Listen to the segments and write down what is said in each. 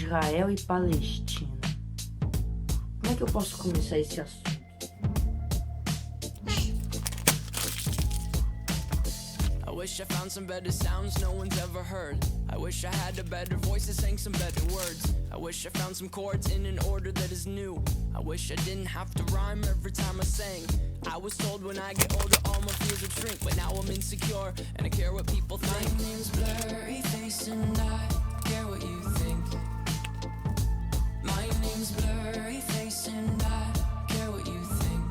Israel e Palestina. Como é que eu posso começar esse assunto? I wish I found some better sounds no one's ever heard. I wish I had a better voice that sang some better words. I wish I found some chords in an order that is new. I wish I didn't have to rhyme every time I sang. I was told when I get older all my fears would shrink, but now I'm insecure and I care what people think. My name's Blurry Face and I care what you think. My name's Blurry Face and I care what you think.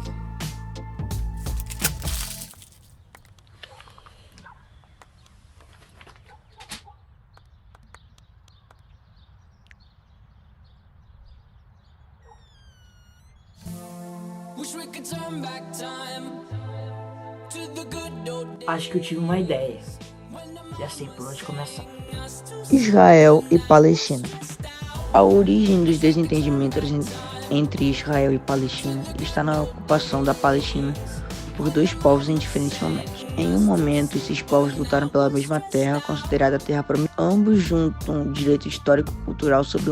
Wish we could turn back time to the good old days. Acho que eu tive uma ideia. Já sei por onde começar. Israel e Palestina. A origem dos desentendimentos entre Israel e Palestina está na ocupação da Palestina por dois povos em diferentes momentos. Em um momento, esses povos lutaram pela mesma terra, considerada terra prometida. Ambos juntam direito histórico-cultural sobre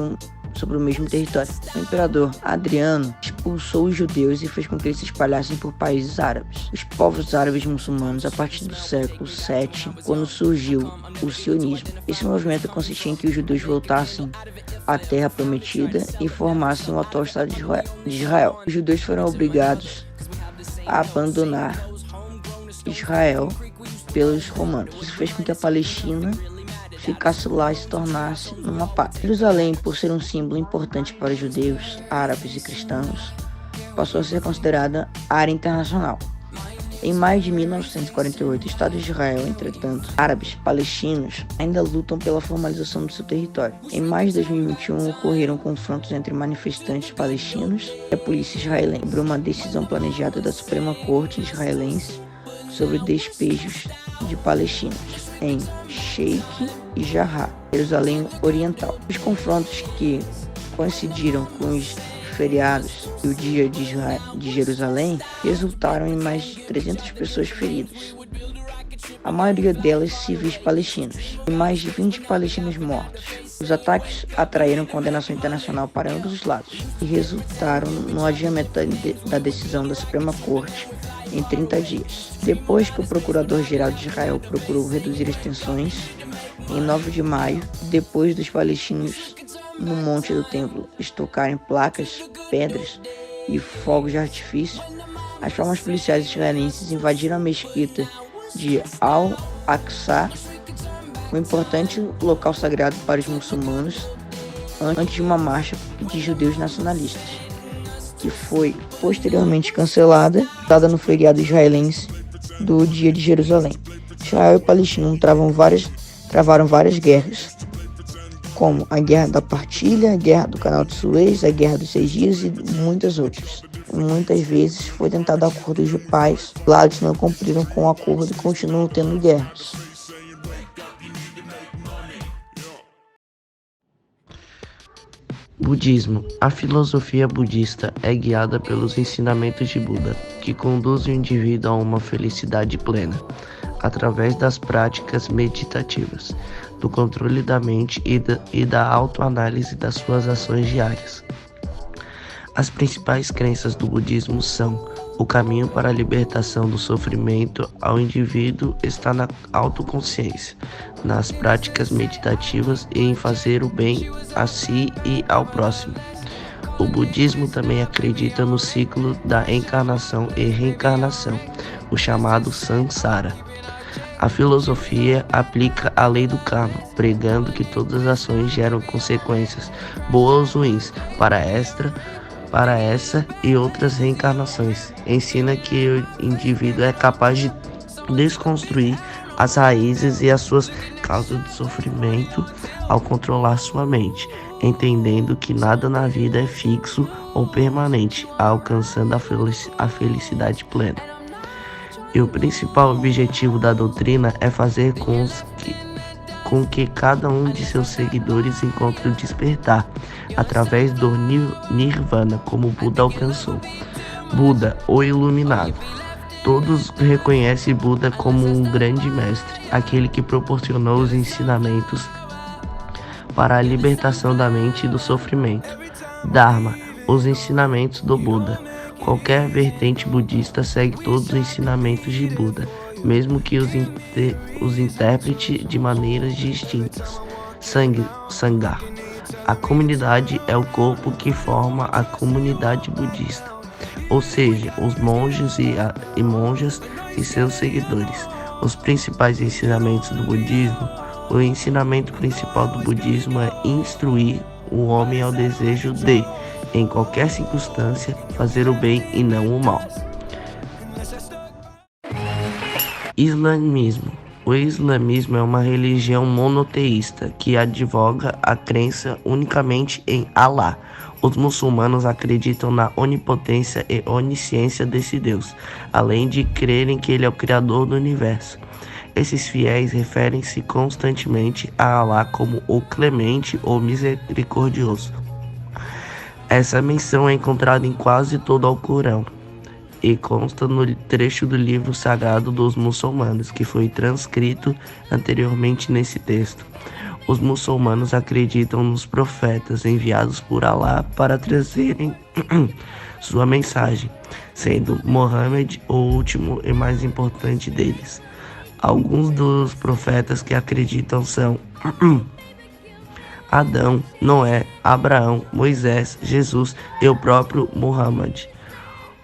o mesmo território. O imperador Adriano expulsou os judeus e fez com que eles se espalhassem por países árabes. Os povos árabes muçulmanos, a partir do século VII, quando surgiu o sionismo. Esse movimento consistia em que os judeus voltassem à terra prometida e formassem o atual Estado de Israel. Os judeus foram obrigados a abandonar Israel pelos romanos. Isso fez com que a Palestina ficasse lá e se tornasse uma pátria. Jerusalém, por ser um símbolo importante para os judeus, árabes e cristãos, passou a ser considerada área internacional. Em maio de 1948, o Estado de Israel, entretanto, árabes e palestinos ainda lutam pela formalização do seu território. Em maio de 2021, ocorreram confrontos entre manifestantes palestinos e a polícia israelense sobre uma decisão planejada da Suprema Corte israelense sobre despejos de palestinos em Sheikh Jarrah, Jerusalém Oriental. Os confrontos, que coincidiram com os feriados e o dia de Jerusalém, resultaram em mais de 300 pessoas feridas, a maioria delas civis palestinos, e mais de 20 palestinos mortos. Os ataques atraíram condenação internacional para ambos os lados e resultaram no adiamento da decisão da Suprema Corte em 30 dias. Depois que o Procurador-Geral de Israel procurou reduzir as tensões, em 9 de maio, depois dos palestinos no Monte do Templo estocarem placas, pedras e fogos de artifício, as forças policiais israelenses invadiram a mesquita de Al-Aqsa, um importante local sagrado para os muçulmanos, antes de uma marcha de judeus nacionalistas, que foi posteriormente cancelada, dada no feriado israelense do Dia de Jerusalém. Israel e Palestina travaram várias guerras, como a Guerra da Partilha, a Guerra do Canal de Suez, a Guerra dos 6 Dias e muitas outras. Muitas vezes foi tentado acordos de paz, lados não cumpriram com o acordo e continuam tendo guerras. Budismo. A filosofia budista é guiada pelos ensinamentos de Buda, que conduzem o indivíduo a uma felicidade plena, através das práticas meditativas, do controle da mente e da autoanálise das suas ações diárias. As principais crenças do budismo são: o caminho para a libertação do sofrimento ao indivíduo está na autoconsciência, nas práticas meditativas e em fazer o bem a si e ao próximo. O budismo também acredita no ciclo da encarnação e reencarnação, o chamado samsara. A filosofia aplica a lei do karma, pregando que todas as ações geram consequências, boas ou ruins, para essa e outras reencarnações. Ensina que o indivíduo é capaz de desconstruir as raízes e as suas causas de sofrimento ao controlar sua mente, entendendo que nada na vida é fixo ou permanente, alcançando a felicidade plena. E o principal objetivo da doutrina é fazer com que cada um de seus seguidores encontre o despertar, através do Nirvana, como Buda alcançou. Buda, o iluminado. Todos reconhecem Buda como um grande mestre, aquele que proporcionou os ensinamentos para a libertação da mente e do sofrimento. Dharma, os ensinamentos do Buda. Qualquer vertente budista segue todos os ensinamentos de Buda, mesmo que os interprete de maneiras distintas. Sangha. A comunidade é o corpo que forma a comunidade budista, ou seja, os monges e monjas e seus seguidores. Os principais ensinamentos do budismo. O ensinamento principal do budismo é instruir o homem ao desejo de, em qualquer circunstância, fazer o bem e não o mal. Islamismo. O islamismo é uma religião monoteísta que advoga a crença unicamente em Alá. Os muçulmanos acreditam na onipotência e onisciência desse Deus, além de crerem que ele é o criador do universo. Esses fiéis referem-se constantemente a Alá como o clemente ou misericordioso. Essa menção é encontrada em quase todo o Alcorão e consta no trecho do livro sagrado dos muçulmanos, que foi transcrito anteriormente nesse texto. Os muçulmanos acreditam nos profetas enviados por Alá para trazerem sua mensagem, sendo Mohammed o último e mais importante deles. Alguns dos profetas que acreditam são Adão, Noé, Abraão, Moisés, Jesus e o próprio Muhammad.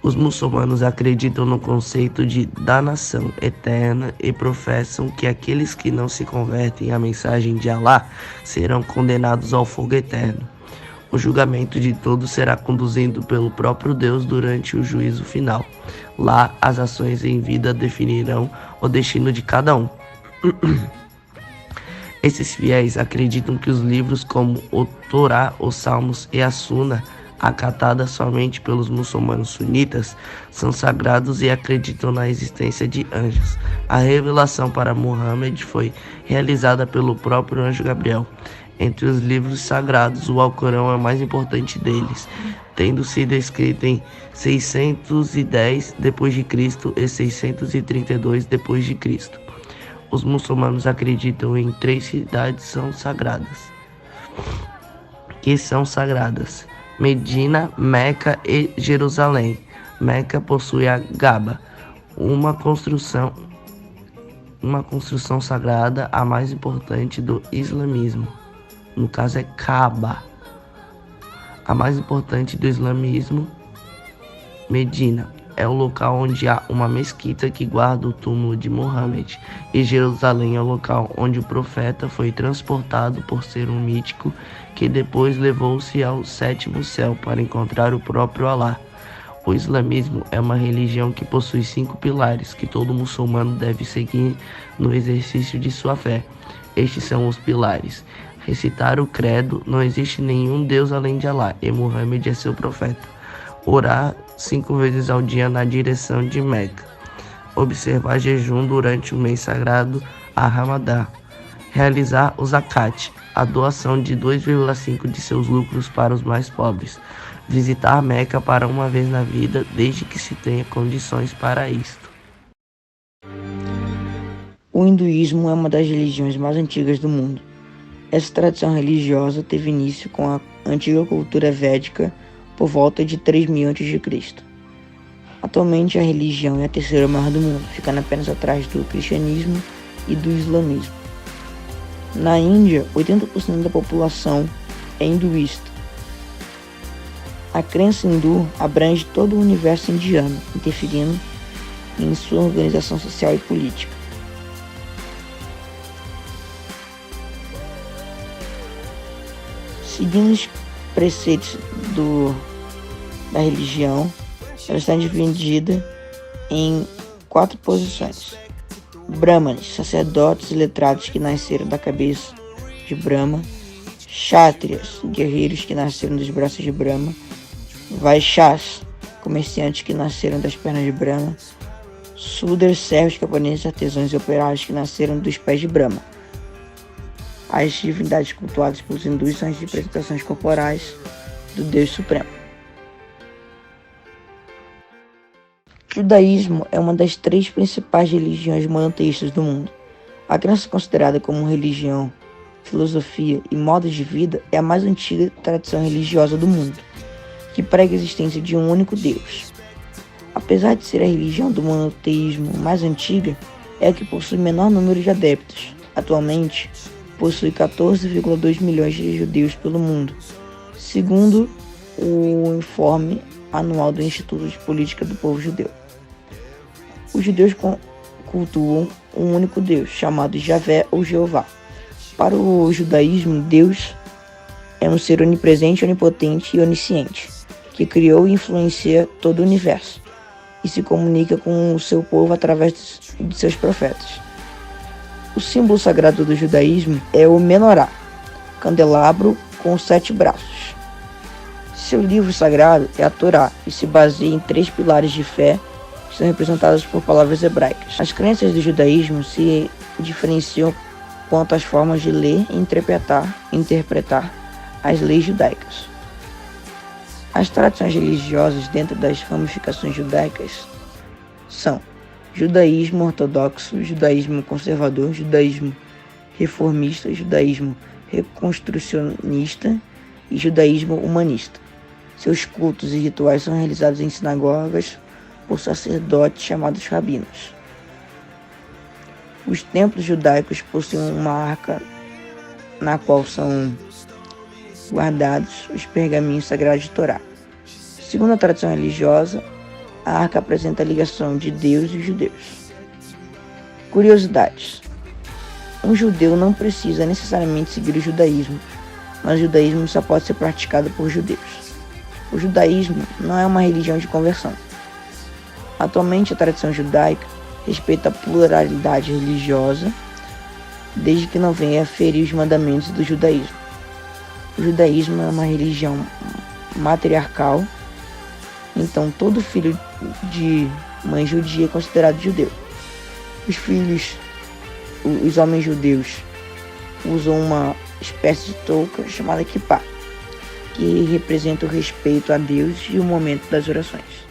Os muçulmanos acreditam no conceito de danação eterna e professam que aqueles que não se convertem à mensagem de Alá serão condenados ao fogo eterno. O julgamento de todos será conduzido pelo próprio Deus durante o juízo final. Lá, as ações em vida definirão o destino de cada um. Esses fiéis acreditam que os livros como o Torá, os Salmos e a Suna, acatada somente pelos muçulmanos sunitas, são sagrados e acreditam na existência de anjos. A revelação para Muhammad foi realizada pelo próprio anjo Gabriel. Entre os livros sagrados, o Alcorão é o mais importante deles, tendo sido escrito em 610 d.C. e 632 d.C. Os muçulmanos acreditam em 3 cidades que são sagradas: Medina, Meca e Jerusalém. Meca possui a Gaba, uma construção sagrada, a mais importante do islamismo. No caso é Kaaba. A mais importante do islamismo, Medina, é o local onde há uma mesquita que guarda o túmulo de Muhammad, e Jerusalém é o local onde o profeta foi transportado por ser um mítico que depois levou-se ao 7º céu para encontrar o próprio Alá. O islamismo é uma religião que possui 5 pilares que todo muçulmano deve seguir no exercício de sua fé. Estes são os pilares: recitar o credo, não existe nenhum Deus além de Alá, e Muhammad é seu profeta. Orar 5 vezes ao dia na direção de Meca. Observar jejum durante o mês sagrado a Ramadã. Realizar o zakat, a doação de 2,5 de seus lucros para os mais pobres. Visitar Meca para uma vez na vida, desde que se tenha condições para isto. O hinduísmo é uma das religiões mais antigas do mundo. Essa tradição religiosa teve início com a antiga cultura védica por volta de 3000 a.C. Atualmente a religião é a terceira maior do mundo, ficando apenas atrás do cristianismo e do islamismo. Na Índia, 80% da população é hinduísta. A crença hindu abrange todo o universo indiano, interferindo em sua organização social e política. Seguindo os preceitos da religião, ela está dividida em 4 posições: Brahmanes, sacerdotes e letrados que nasceram da cabeça de Brahma; Kshatriyas, guerreiros que nasceram dos braços de Brahma; Vaishyas, comerciantes que nasceram das pernas de Brahma; Sudras, servos, camponeses, artesãos e operários que nasceram dos pés de Brahma. As divindades cultuadas pelos hindus são as representações corporais do Deus Supremo. O judaísmo é uma das 3 principais religiões monoteístas do mundo. A crença é considerada como religião filosofia e modos de vida, é a mais antiga tradição religiosa do mundo, que prega a existência de um único Deus. Apesar de ser a religião do monoteísmo mais antiga, é a que possui menor número de adeptos. Atualmente, possui 14,2 milhões de judeus pelo mundo, segundo o informe anual do Instituto de Política do Povo Judeu. Os judeus cultuam um único Deus, chamado Javé ou Jeová. Para o judaísmo, Deus é um ser onipresente, onipotente e onisciente, que criou e influencia todo o universo, e se comunica com o seu povo através de seus profetas. O símbolo sagrado do judaísmo é o menorá, candelabro com 7 braços. Seu livro sagrado é a Torá e se baseia em 3 pilares de fé que são representados por palavras hebraicas. As crenças do judaísmo se diferenciam quanto às formas de ler e interpretar as leis judaicas. As tradições religiosas dentro das ramificações judaicas são judaísmo ortodoxo, judaísmo conservador, judaísmo reformista, judaísmo reconstrucionista e judaísmo humanista. Seus cultos e rituais são realizados em sinagogas por sacerdotes chamados rabinos. Os templos judaicos possuem uma arca na qual são guardados os pergaminhos sagrados de Torá. Segundo a tradição religiosa, a arca apresenta a ligação de Deus e os judeus. Curiosidades. Um judeu não precisa necessariamente seguir o judaísmo, mas o judaísmo só pode ser praticado por judeus. O judaísmo não é uma religião de conversão. Atualmente, a tradição judaica respeita a pluralidade religiosa, desde que não venha a ferir os mandamentos do judaísmo. O judaísmo é uma religião matriarcal, então todo filho de mãe judia é considerado judeu. Os homens judeus usam uma espécie de touca chamada kippá, que representa o respeito a Deus e o momento das orações.